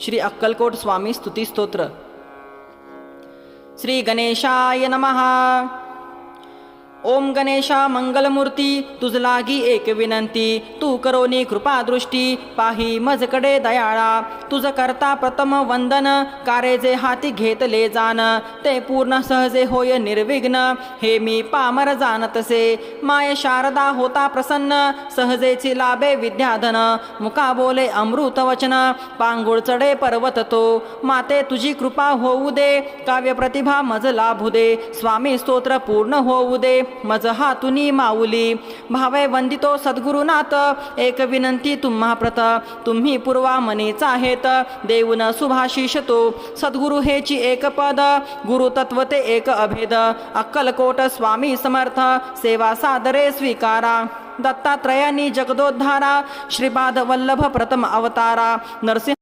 श्री अक्कलकोट स्वामी स्तुती स्तोत्र। श्री गणेशाय नमः। ओम गणेशा मंगलमूर्ती, तुझ लागी एक विनंती, तू करोनी कृपा दृष्टी, पाही मजकडे दयाळा। तुझ करता प्रथम वंदन, कारे जे हाती घेतले जाण, ते पूर्ण सहजे होय निर्विघ्न, हे मी पामर जाणतसे। माय शारदा होता प्रसन्न, सहजेची लाभे विद्याधन, मुका बोले अमृत वचन, पांगुळ चढे पर्वत तो। माते तुझी कृपा होऊ दे, काव्य प्रतिभा मज लाभू दे, स्वामी स्तोत्र पूर्ण होऊ दे, मज हातुनी माऊली। भावे वंदितो सद्गुरुनाथ, एक विनंती तुम्हा प्रत, तुम्ही पूर्वा मनीचा हेत, देऊन सुभाशिष तो। सद्गुरु हेची एक पद, गुरु तत्व ते एक अभेद, अक्कलकोट स्वामी समर्थ, सेवा सादरे स्वीकारा। दत्तात्रयानी जगदोद्धारा, श्रीपाद वल्लभ प्रथम अवतारा, नरसिंह